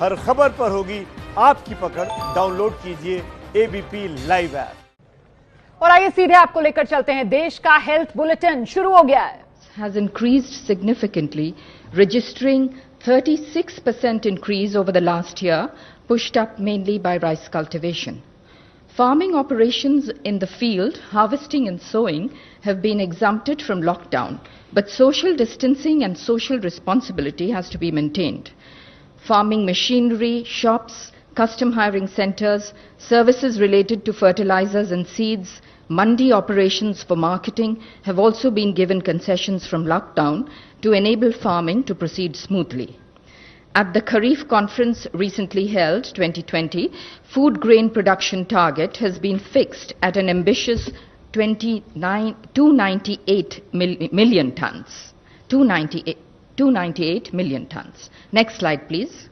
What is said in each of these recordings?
हर खबर पर होगी आपकी पकड़। डाउनलोड कीजिए एबीपी लाइव ऐप। और आइए सीधे आपको लेकर चलते हैं। देश का हेल्थ बुलेटिन शुरू हो गया है। Has increased significantly, registering 36% increase over the last year, pushed up mainly by rice cultivation. Farming operations in the field, harvesting and sowing, have been exempted from lockdown, but social distancing and social responsibility has to be maintained. Farming machinery, shops, custom hiring centers, services related to fertilizers and seeds, mandi operations for marketing have also been given concessions from lockdown to enable farming to proceed smoothly. At the Kharif conference recently held, 2020, food grain production target has been fixed at an ambitious 298 million tons. 298 million tons. Next slide, please.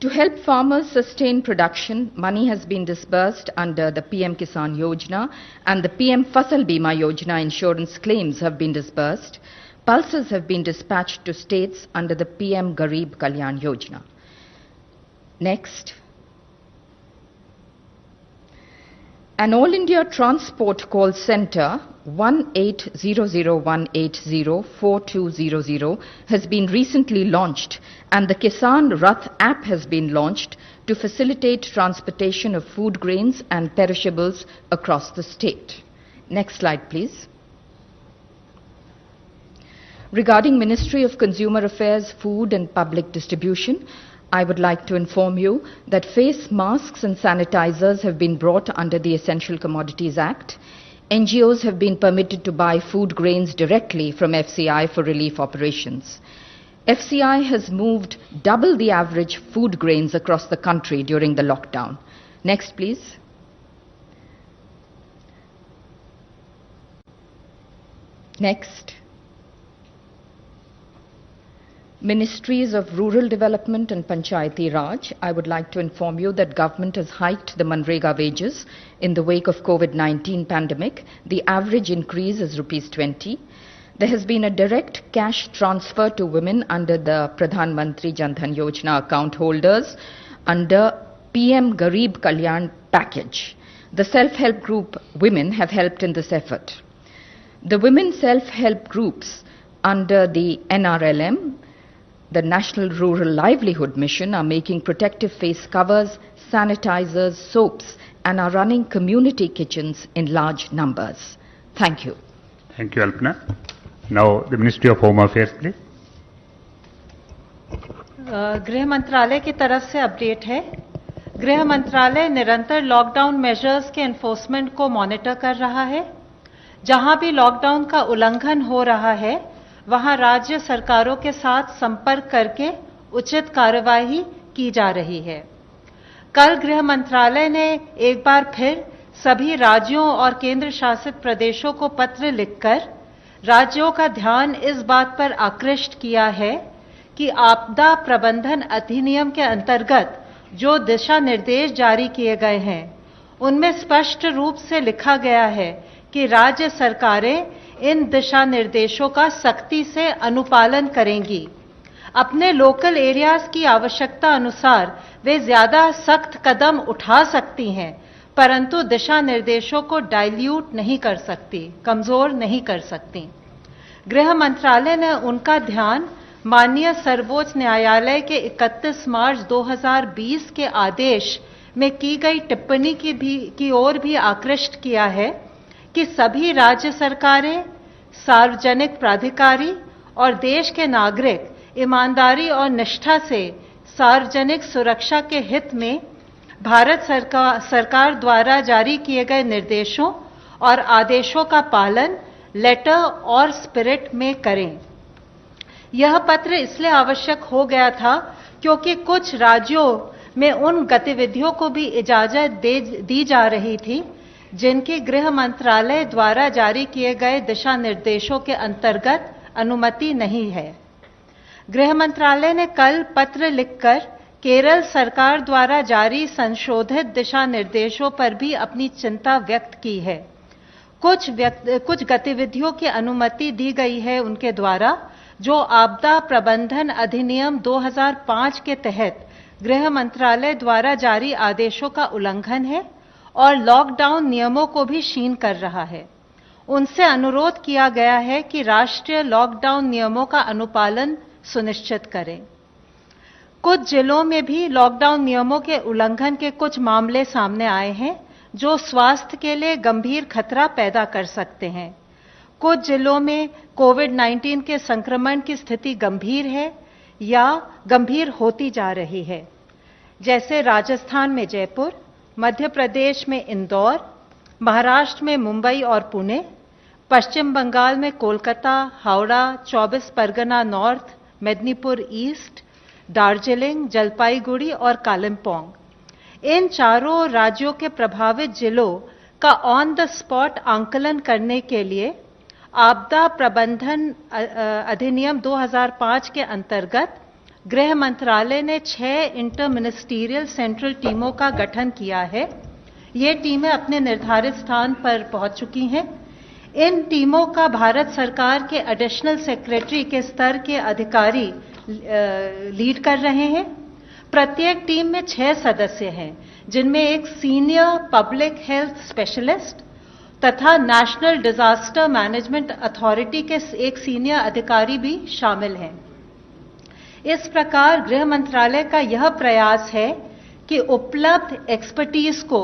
To help farmers sustain production, money has been disbursed under the PM Kisan Yojana and the PM Fasal Bima Yojana. Insurance claims have been disbursed. Pulses have been dispatched to states under the PM Garib Kalyan Yojana. Next. An All India Transport Call Centre 1800180420 has been recently launched, and the Kisan Rath app has been launched to facilitate transportation of food grains and perishables across the state. Next slide, please. Regarding Ministry of Consumer Affairs, Food and Public Distribution, I would like to inform you that face masks and sanitizers have been brought under the Essential Commodities Act. NGOs have been permitted to buy food grains directly from FCI for relief operations. FCI has moved double the average food grains across the country during the lockdown. Next, please. Next. Ministries of Rural Development and Panchayati Raj, I would like to inform you that government has hiked the Manrega wages in the wake of COVID-19 pandemic. The average increase is rupees 20. There has been a direct cash transfer to women under the Pradhan Mantri Jan Dhan Yojana account holders under PM Garib Kalyan package. The self-help group women have helped in this effort. The women self-help groups under the NRLM, the National Rural Livelihood Mission, are making protective face covers, sanitizers, soaps, and are running community kitchens in large numbers. Thank you. Thank you, Alpana. Now, the Ministry of Home Affairs, please. गृह मंत्रालय की तरफ से update है। गृह मंत्रालय निरंतर lockdown measures के एनफोर्समेंट को मॉनिटर कर रहा है। जहां भी लॉकडाउन का उल्लंघन हो रहा है, वहां राज्य सरकारों के साथ संपर्क करके उचित कार्यवाही की जा रही है। कल गृह मंत्रालय ने एक बार फिर सभी राज्यों और केंद्र शासित प्रदेशों को पत्र लिखकर राज्यों का ध्यान इस बात पर आकृष्ट किया है कि आपदा प्रबंधन अधिनियम के अंतर्गत जो दिशा निर्देश जारी किए गए हैं, उनमें स्पष्ट रूप से लिखा गया है कि राज्य सरकारें इन दिशा निर्देशों का सख्ती से अनुपालन करेंगी। अपने लोकल एरियाज की आवश्यकता अनुसार वे ज्यादा सख्त कदम उठा सकती हैं, परंतु दिशा निर्देशों को डाइल्यूट नहीं कर सकती, कमजोर नहीं कर सकती। गृह मंत्रालय ने उनका ध्यान माननीय सर्वोच्च न्यायालय के 31 मार्च 2020 के आदेश में की गई टिप्पणी की ओर भी आकृष्ट किया है कि सभी राज्य सरकारें, सार्वजनिक प्राधिकारी और देश के नागरिक ईमानदारी और निष्ठा से सार्वजनिक सुरक्षा के हित में भारत सरकार द्वारा जारी किए गए निर्देशों और आदेशों का पालन लेटर और स्पिरिट में करें। यह पत्र इसलिए आवश्यक हो गया था क्योंकि कुछ राज्यों में उन गतिविधियों को भी इजाजत दी जा रही थी जिनकी गृह मंत्रालय द्वारा जारी किए गए दिशा निर्देशों के अंतर्गत अनुमति नहीं है। गृह मंत्रालय ने कल पत्र लिखकर केरल सरकार द्वारा जारी संशोधित दिशा निर्देशों पर भी अपनी चिंता व्यक्त की है। कुछ गतिविधियों की अनुमति दी गई है उनके द्वारा, जो आपदा प्रबंधन अधिनियम 2005 के तहत गृह मंत्रालय द्वारा जारी आदेशों का उल्लंघन है और लॉकडाउन नियमों को भी क्षीण कर रहा है। उनसे अनुरोध किया गया है कि राष्ट्रीय लॉकडाउन नियमों का अनुपालन सुनिश्चित करें। कुछ जिलों में भी लॉकडाउन नियमों के उल्लंघन के कुछ मामले सामने आए हैं जो स्वास्थ्य के लिए गंभीर खतरा पैदा कर सकते हैं। कुछ जिलों में कोविड-19 के संक्रमण की स्थिति गंभीर है या गंभीर होती जा रही है, जैसे राजस्थान में जयपुर, मध्य प्रदेश में इंदौर, महाराष्ट्र में मुंबई और पुणे, पश्चिम बंगाल में कोलकाता, हावड़ा, 24 परगना नॉर्थ, मेदिनीपुर ईस्ट, दार्जिलिंग, जलपाईगुड़ी और कालिम्पोंग। इन चारों राज्यों के प्रभावित जिलों का ऑन द स्पॉट आंकलन करने के लिए आपदा प्रबंधन अधिनियम 2005 के अंतर्गत गृह मंत्रालय ने 6 इंटर मिनिस्टीरियल सेंट्रल टीमों का गठन किया है। ये टीमें अपने निर्धारित स्थान पर पहुंच चुकी हैं। इन टीमों का भारत सरकार के एडिशनल सेक्रेटरी के स्तर के अधिकारी लीड कर रहे हैं। प्रत्येक टीम में 6 सदस्य हैं, जिनमें एक सीनियर पब्लिक हेल्थ स्पेशलिस्ट तथा नेशनल डिजास्टर मैनेजमेंट अथॉरिटी के एक सीनियर अधिकारी भी शामिल हैं। इस प्रकार गृह मंत्रालय का यह प्रयास है कि उपलब्ध एक्सपर्टीज को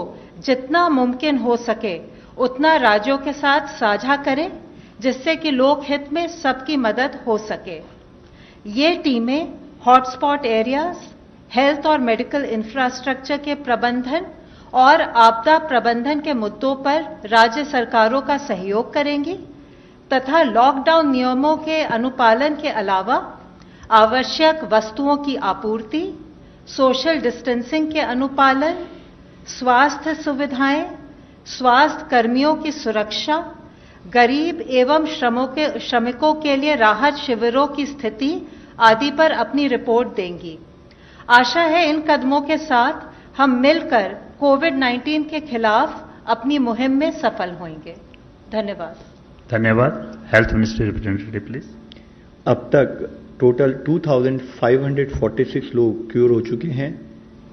जितना मुमकिन हो सके उतना राज्यों के साथ साझा करें, जिससे कि लोक हित में सबकी मदद हो सके। ये टीमें हॉटस्पॉट एरियाज, हेल्थ और मेडिकल इंफ्रास्ट्रक्चर के प्रबंधन और आपदा प्रबंधन के मुद्दों पर राज्य सरकारों का सहयोग करेंगी तथा लॉकडाउन नियमों के अनुपालन के अलावा आवश्यक वस्तुओं की आपूर्ति, सोशल डिस्टेंसिंग के अनुपालन, स्वास्थ्य सुविधाएं, स्वास्थ्य कर्मियों की सुरक्षा, गरीब एवं श्रमिकों के लिए राहत शिविरों की स्थिति आदि पर अपनी रिपोर्ट देंगी। आशा है इन कदमों के साथ हम मिलकर कोविड-19 के खिलाफ अपनी मुहिम में सफल होंगे। धन्यवाद। धन्यवाद। Health ministry representative please. अब तक टोटल 2546 लोग क्योर हो चुके हैं,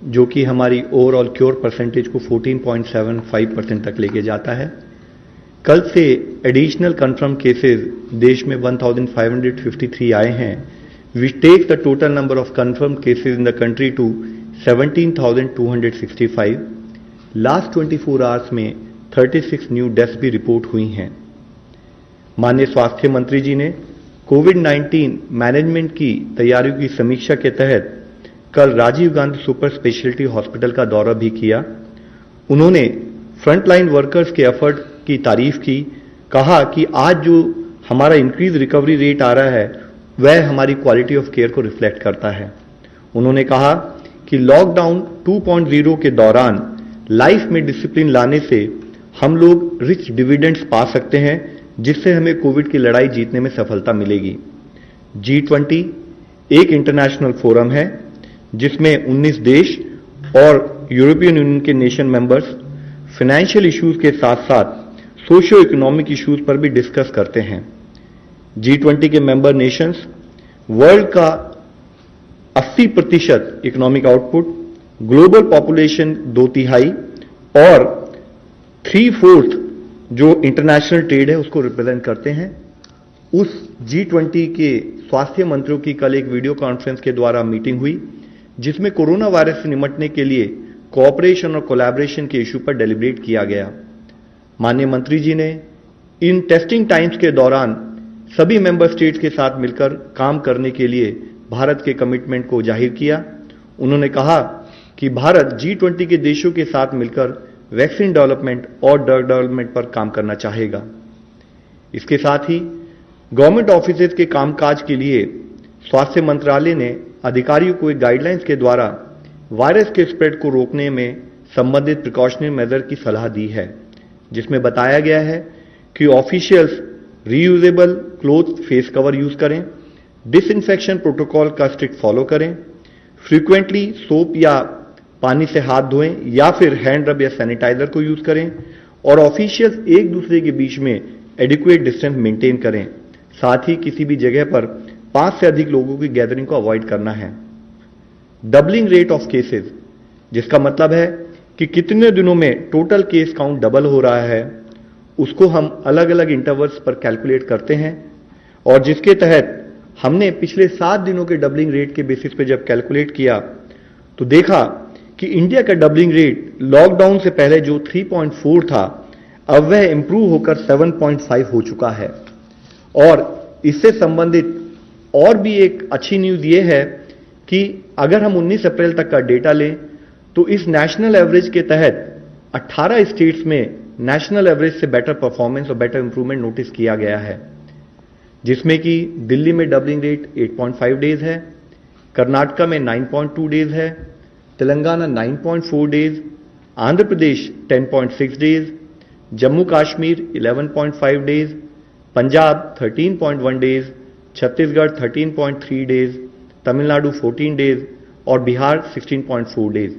जो कि हमारी ओवरऑल क्योर परसेंटेज को 14.75% तक लेके जाता है। कल से एडिशनल कंफर्म केसेस देश में 1553 आए हैं, which takes the total number of confirmed cases in the country to 17,265. Last 24 hours में 36 न्यू डेथ्स भी रिपोर्ट हुई हैं। माननीय स्वास्थ्य मंत्री जी ने कोविड-19 मैनेजमेंट की तैयारियों की समीक्षा के तहत कल Rajiv Gandhi super speciality hospital का दौरा भी किया। उन्होंने फ्रंटलाइन वर्कर्स के एफर्ट की तारीफ की, कहा कि आज जो हमारा इंक्रीज रिकवरी रेट आ रहा है वह हमारी क्वालिटी ऑफ केयर को रिफ्लेक्ट करता है। उन्होंने कहा कि लॉकडाउन 2.0 के दौरान लाइफ में डिसिप्लिन लाने से हम लोग रिच डिविडेंड्स पा सकते हैं, जिससे हमें कोविड की लड़ाई जीतने में सफलता मिलेगी। G20 एक इंटरनेशनल फोरम है जिसमें 19 देश और यूरोपियन यूनियन के नेशन मेंबर्स फाइनेंशियल इश्यूज के साथ साथ सोशियो इकोनॉमिक इश्यूज पर भी डिस्कस करते हैं। G20 के मेंबर नेशंस वर्ल्ड का 80% इकोनॉमिक आउटपुट, ग्लोबल पॉपुलेशन 2/3 और 3/4 जो इंटरनेशनल ट्रेड है उसको रिप्रेजेंट करते हैं। उस G20 के स्वास्थ्य मंत्रियों की कल एक वीडियो कॉन्फ्रेंस के द्वारा मीटिंग हुई, जिसमें कोरोना वायरस से निपटने के लिए कोऑपरेशन और कोलैबोरेशन के इशू पर डेलिब्रेट किया गया। माननीय मंत्री जी ने इन टेस्टिंग टाइम्स के दौरान सभी मेंबर स्टेट्स के साथ मिलकर काम करने के लिए भारत के कमिटमेंट को जाहिर किया। उन्होंने कहा कि भारत G20 के देशों के साथ मिलकर वैक्सीन डेवलपमेंट और ड्रग डेवलपमेंट पर काम करना चाहेगा। इसके साथ ही गवर्नमेंट ऑफिसेज के कामकाज के लिए स्वास्थ्य मंत्रालय ने अधिकारियों को एक गाइडलाइंस के द्वारा वायरस के स्प्रेड को रोकने में संबंधित प्रिकॉशनरी मेजर की सलाह दी है, जिसमें बताया गया है कि officials reusable cloth face cover use करें, डिसइंफेक्शन प्रोटोकॉल का स्ट्रिक्ट फॉलो करें, फ्रीक्वेंटली सोप या पानी से हाथ धोएं या फिर हैंड रब या सैनिटाइजर को यूज करें और ऑफिशियल्स एक दूसरे के बीच में एडिक्वेट डिस्टेंस मेंटेन करें। साथ ही किसी भी जगह पर 5 से अधिक लोगों की गैदरिंग को अवॉइड करना है। डबलिंग रेट ऑफ केसेस, जिसका मतलब है कि कितने दिनों में टोटल केस काउंट डबल हो रहा है, उसको हम अलग अलग इंटरवल्स पर कैलकुलेट करते हैं और जिसके तहत हमने पिछले 7 दिनों के डबलिंग रेट के बेसिस पे जब कैलकुलेट किया तो देखा कि इंडिया का डबलिंग रेट लॉकडाउन से पहले जो 3.4 था, अब वह इंप्रूव होकर 7.5 हो चुका है। और इससे संबंधित और भी एक अच्छी न्यूज ये है कि अगर हम 19 अप्रैल तक का डेटा लें तो इस नेशनल एवरेज के तहत 18 स्टेट्स में नेशनल एवरेज से बेटर परफॉर्मेंस और बेटर इंप्रूवमेंट नोटिस किया गया है, जिसमें कि दिल्ली में डबलिंग रेट 8.5 डेज है, कर्नाटका में 9.2 डेज है, Telangana 9.4 days, Andhra Pradesh 10.6 days, Jammu Kashmir 11.5 days, Punjab 13.1 days, Chhattisgarh 13.3 days, Tamil Nadu 14 days और बिहार 16.4 डेज।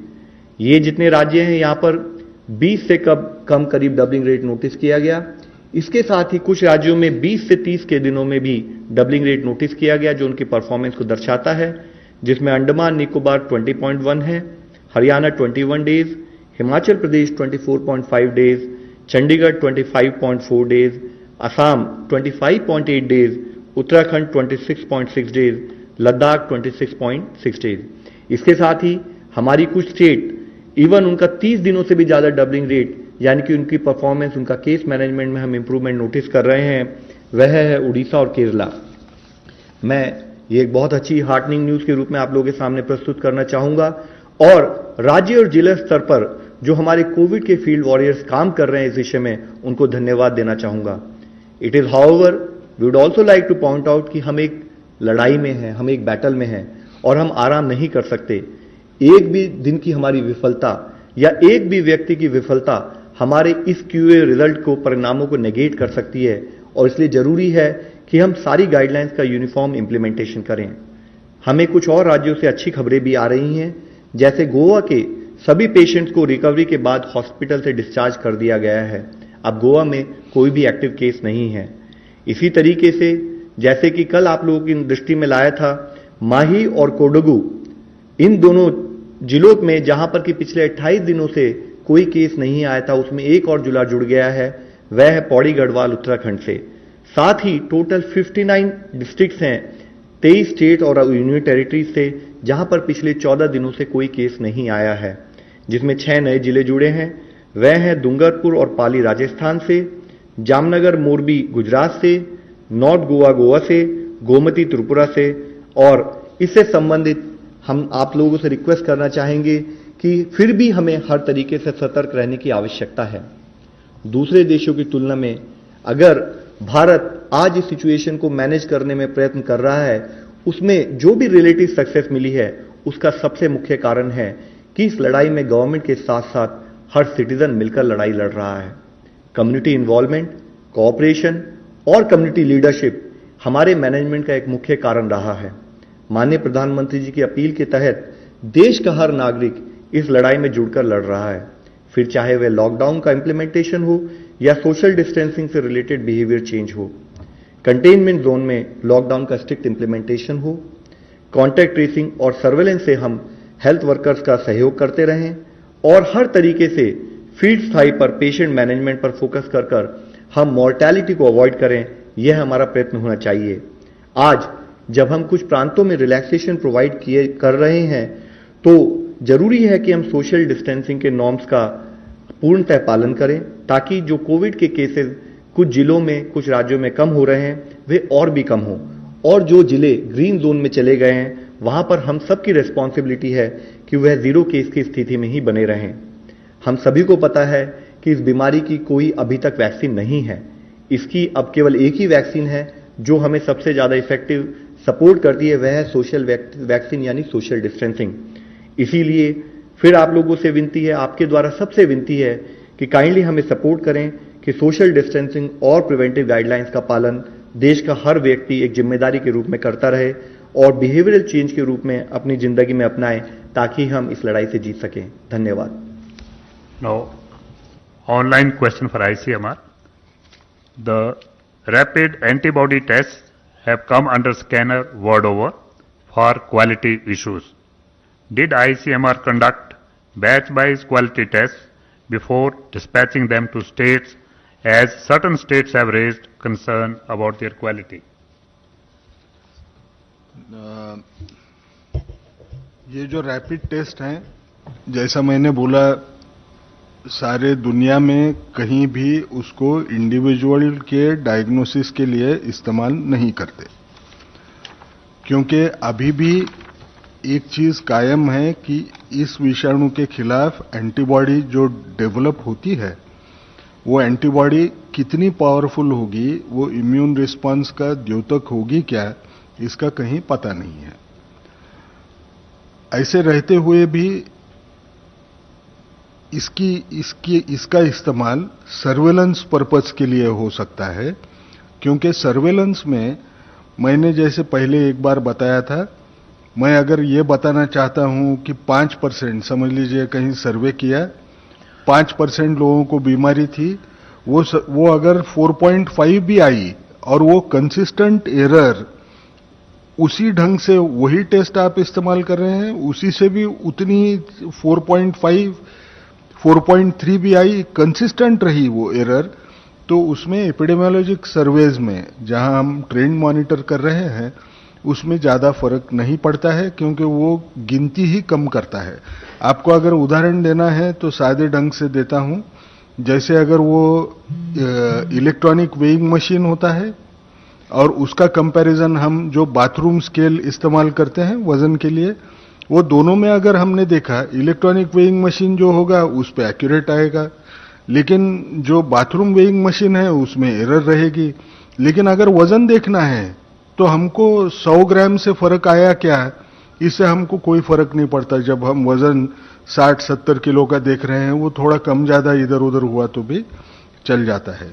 ये जितने राज्य हैं यहां पर 20 से कम करीब डबलिंग रेट नोटिस किया गया। इसके साथ ही कुछ राज्यों में 20 से 30 के दिनों में भी डबलिंग रेट नोटिस किया गया, जो उनकी परफॉर्मेंस को दर्शाता है, जिसमें अंडमान निकोबार 20.1 है, Haryana 21 days, Himachal Pradesh 24.5 days, Chandigarh 25.4 days, Assam 25.8 days, Uttarakhand 26.6 days, Ladakh 26.6 days. इसके साथ ही हमारी कुछ स्टेट इवन उनका 30 दिनों से भी ज्यादा डबलिंग रेट, यानी कि उनकी परफॉर्मेंस, उनका केस मैनेजमेंट में हम इंप्रूवमेंट नोटिस कर रहे हैं, वह है उड़ीसा और केरला। मैं ये एक बहुत अच्छी हार्टनिंग न्यूज के रूप में आप लोगों के सामने प्रस्तुत करना चाहूंगा और राज्य और जिला स्तर पर जो हमारे कोविड के फील्ड वॉरियर्स काम कर रहे हैं इस विषय में, उनको धन्यवाद देना चाहूंगा। It is however we would also like to point out कि हम एक लड़ाई में हैं, हम एक बैटल में हैं और हम आराम नहीं कर सकते। एक भी दिन की हमारी विफलता या एक भी व्यक्ति की विफलता हमारे इस क्यूए रिजल्ट को, परिणामों को नेगेट कर सकती है और इसलिए जरूरी है कि हम सारी गाइडलाइंस का यूनिफॉर्म इंप्लीमेंटेशन करें। हमें कुछ और राज्यों से अच्छी खबरें भी आ रही हैं, जैसे गोवा के सभी पेशेंट्स को रिकवरी के बाद हॉस्पिटल से डिस्चार्ज कर दिया गया है। अब गोवा में कोई भी एक्टिव केस नहीं है। इसी तरीके से जैसे कि कल आप लोगों की दृष्टि में लाया था, माही और कोडगू, इन दोनों जिलों में जहां पर कि पिछले 28 दिनों से कोई केस नहीं आया था, उसमें एक और जिला जुड़ गया है, वह है पौड़ी गढ़वाल उत्तराखंड से। साथ ही टोटल 59 डिस्ट्रिक्ट्स हैं 23 स्टेट और यूनियन टेरिटरीज से, जहां पर पिछले 14 दिनों से कोई केस नहीं आया है, जिसमें 6 नए जिले जुड़े हैं। वह हैं डूंगरपुर और पाली राजस्थान से, जामनगर मोरबी गुजरात से, नॉर्थ गोवा गोवा से, गोमती त्रिपुरा से। और इससे संबंधित हम आप लोगों से रिक्वेस्ट करना चाहेंगे कि फिर भी हमें हर तरीके से सतर्क रहने की आवश्यकता है। दूसरे देशों की तुलना में अगर भारत आज इस सिचुएशन को मैनेज करने में प्रयत्न कर रहा है, उसमें जो भी रिलेटिव सक्सेस मिली है, उसका सबसे मुख्य कारण है कि इस लड़ाई में गवर्नमेंट के साथ साथ हर सिटीजन मिलकर लड़ाई लड़ रहा है। कम्युनिटी इन्वॉल्वमेंट, कोऑपरेशन और कम्युनिटी लीडरशिप हमारे मैनेजमेंट का एक मुख्य कारण रहा है। माननीय प्रधानमंत्री जी की अपील के तहत देश का हर नागरिक इस लड़ाई में जुड़कर लड़ रहा है, फिर चाहे वह लॉकडाउन का इंप्लीमेंटेशन हो या सोशल डिस्टेंसिंग से रिलेटेड बिहेवियर चेंज हो, कंटेनमेंट जोन में लॉकडाउन का स्ट्रिक्ट इंप्लीमेंटेशन हो, कॉन्टैक्ट ट्रेसिंग और सर्वेलेंस से हम हेल्थ वर्कर्स का सहयोग करते रहें और हर तरीके से फील्ड स्थाई पर पेशेंट मैनेजमेंट पर फोकस कर हम मॉर्टेलिटी को अवॉइड करें, यह हमारा प्रयत्न होना चाहिए। आज जब हम कुछ प्रांतों में रिलैक्सेशन प्रोवाइड कर रहे हैं, तो जरूरी है कि हम सोशल डिस्टेंसिंग के नॉर्म्स का पूर्णतः पालन करें, ताकि जो कोविड के केसेस कुछ जिलों में, कुछ राज्यों में कम हो रहे हैं, वे और भी कम हो। और जो जिले ग्रीन जोन में चले गए हैं, वहां पर हम सबकी रिस्पॉन्सिबिलिटी है कि वह 0 केस की स्थिति में ही बने रहें। हम सभी को पता है कि इस बीमारी की कोई अभी तक वैक्सीन नहीं है। इसकी अब केवल एक ही वैक्सीन है जो हमें सबसे ज्यादा इफेक्टिव सपोर्ट करती है, वह है सोशल वैक्सीन यानी सोशल डिस्टेंसिंग। इसीलिए फिर आप लोगों से विनती है, आपके द्वारा सबसे विनती है कि काइंडली हमें सपोर्ट करें कि सोशल डिस्टेंसिंग और प्रिवेंटिव गाइडलाइंस का पालन देश का हर व्यक्ति एक जिम्मेदारी के रूप में करता रहे और बिहेवियरल चेंज के रूप में अपनी जिंदगी में अपनाएं, ताकि हम इस लड़ाई से जीत सकें। धन्यवाद। Now, online question for ICMR. The rapid antibody tests have come under scanner world over for quality issues. Did ICMR conduct batch-wise quality tests before dispatching them to states, as certain states have raised concern about their quality? ये जो rapid test हैं, जैसा मैंने बोला, सारे दुनिया में कहीं भी उसको इंडिविजुअल के डायग्नोसिस के लिए इस्तेमाल नहीं करते, क्योंकि अभी भी एक चीज कायम है कि इस विषाणु के खिलाफ एंटीबॉडी जो डेवलप होती है, वो एंटीबॉडी कितनी पावरफुल होगी, वो इम्यून रिस्पांस का द्योतक होगी क्या, इसका कहीं पता नहीं है। ऐसे रहते हुए भी इसका इस्तेमाल सर्वेलेंस पर्पस के लिए हो सकता है, क्योंकि सर्वेलेंस में मैंने जैसे पहले एक बार बताया था, मैं अगर ये बताना चाहता हूं कि 5%, समझ लीजिए कहीं सर्वे किया, 5% लोगों को बीमारी थी, वो अगर 4.5 भी आई और वो कंसिस्टेंट एरर, उसी ढंग से वही टेस्ट आप इस्तेमाल कर रहे हैं, उसी से भी उतनी 4.5, 4.3 भी आई, कंसिस्टेंट रही वो एरर, तो उसमें एपिडेमियोलॉजिक सर्वेज में जहां हम ट्रेंड मॉनिटर कर रहे हैं, उसमें ज्यादा फर्क नहीं पड़ता है, क्योंकि वो गिनती ही कम करता है। आपको अगर उदाहरण देना है तो सादे ढंग से देता हूं, जैसे अगर वो इलेक्ट्रॉनिक वेइंग मशीन होता है और उसका कंपैरिजन हम जो बाथरूम स्केल इस्तेमाल करते हैं वजन के लिए, वो दोनों में अगर हमने देखा, इलेक्ट्रॉनिक वेइंग मशीन जो होगा उस पे एक्यूरेट आएगा, लेकिन जो बाथरूम वेइंग मशीन है उसमें एरर रहेगी। लेकिन अगर वजन देखना है तो हमको 100 ग्राम से फर्क आया क्या, इससे हमको कोई फर्क नहीं पड़ता। जब हम वजन 60-70 किलो का देख रहे हैं, वो थोड़ा कम ज्यादा इधर उधर हुआ तो भी चल जाता है।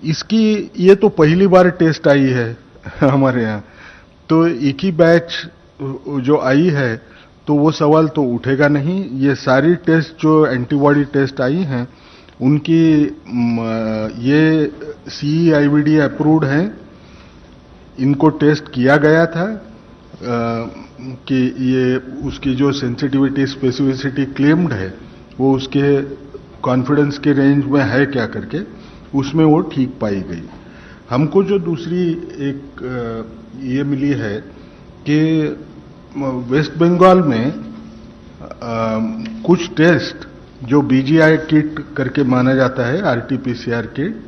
इसकी ये तो पहली बार टेस्ट आई है हमारे यहाँ, तो एक ही बैच जो आई है, तो वो सवाल तो उठेगा नहीं। ये सारी टेस्ट जो एंटीबॉडी टेस्ट आई हैं, उनकी ये CE-IVD अप्रूव्ड हैं, इनको टेस्ट किया गया था कि ये उसकी जो सेंसिटिविटी स्पेसिफिसिटी क्लेम्ड है, वो उसके कॉन्फिडेंस के रेंज में है क्या करके, उसमें वो ठीक पाई गई। हमको जो दूसरी एक ये मिली है कि वेस्ट बंगाल में कुछ टेस्ट जो BGI किट करके माना जाता है, RT-PCR किट,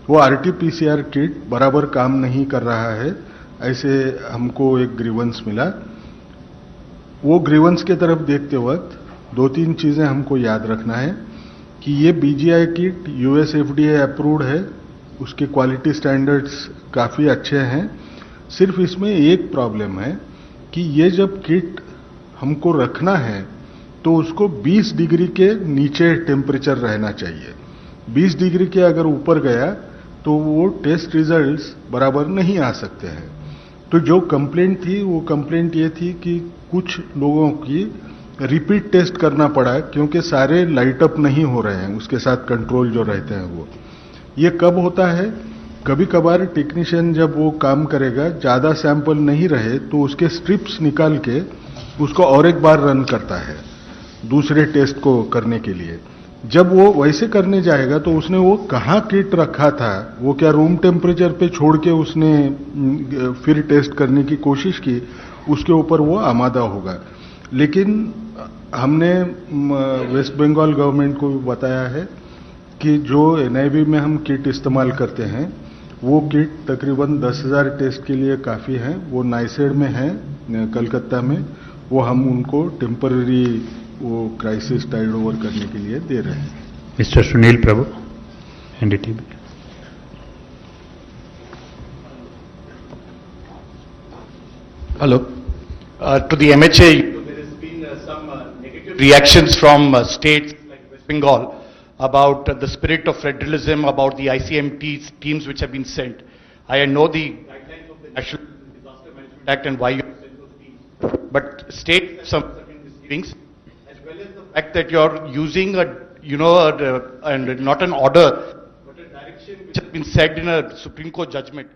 वो RT-PCR किट बराबर काम नहीं कर रहा है, ऐसे हमको एक ग्रीवेंस मिला। वो ग्रीवेंस के तरफ देखते वक्त 2-3 चीजें हमको याद रखना है कि ये BGI kit US FDA approved है, उसके क्वालिटी स्टैंडर्ड्स काफी अच्छे हैं। सिर्फ इसमें एक प्रॉब्लम है कि ये जब किट हमको रखना है तो उसको 20 डिग्री के नीचे टेम्परेचर रहना चाहिए। 20 डिग्री के अगर ऊपर गया तो वो टेस्ट रिजल्ट्स बराबर नहीं आ सकते हैं। तो जो कंप्लेंट थी, वो कंप्लेंट ये थी कि कुछ लोगों की रिपीट टेस्ट करना पड़ा, क्योंकि सारे लाइट अप नहीं हो रहे हैं, उसके साथ कंट्रोल जो रहते हैं वो। ये कब होता है, कभी कभार टेक्नीशियन जब वो काम करेगा, ज्यादा सैंपल नहीं रहे तो उसके स्ट्रिप्स निकाल के उसको और एक बार रन करता है दूसरे टेस्ट को करने के लिए। जब वो वैसे करने जाएगा तो उसने वो कहाँ किट रखा था, वो क्या रूम टेम्परेचर पे छोड़ के उसने फिर टेस्ट करने की कोशिश की, उसके ऊपर वो आमादा होगा। लेकिन हमने वेस्ट बंगाल गवर्नमेंट को बताया है कि जो NIV में हम किट इस्तेमाल करते हैं, वो किट तकरीबन 10,000 टेस्ट के लिए काफ़ी हैं। वो नाइसेड में है कलकत्ता में, वो हम उनको टेम्पररी वो क्राइसिस टाइड ओवर करने के लिए दे रहे हैं। Mr. Sunil Prabhu, NDTV. Hello. To the MHA, there has been some negative reactions from states like West Bengal about the spirit of federalism, about the ICMT teams which have been sent. I know the guidelines of the National Disaster Management Act and why you have sent those teams. But states have some certain misgivings, as well as the fact that you're using and not an order, but a direction which has been said in a Supreme Court judgment